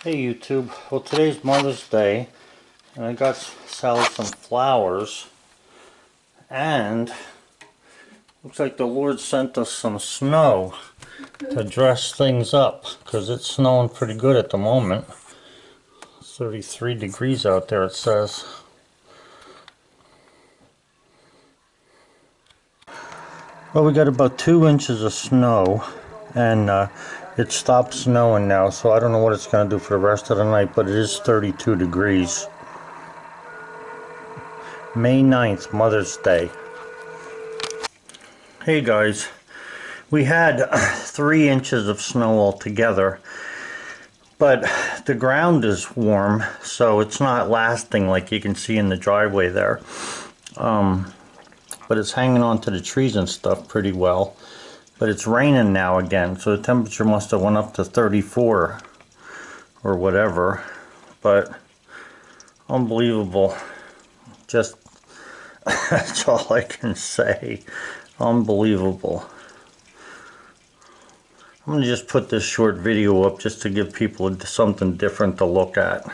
Hey YouTube, well today's Mother's Day and I got Sally some flowers and looks like the Lord sent us some snow to dress things up because it's snowing pretty good at the moment. It's 33 degrees out there, it says. Well, we got about 2 inches of snow and it stopped snowing now, so I don't know what it's going to do for the rest of the night, but it is 32 degrees. May 9th, Mother's Day. Hey guys, we had 3 inches of snow altogether, but the ground is warm, so it's not lasting like you can see in the driveway there. But it's hanging on to the trees and stuff pretty well. But it's raining now again, so the temperature must have went up to 34 or whatever. But unbelievable. Just that's all I can say. Unbelievable. I'm going to just put this short video up just to give people something different to look at.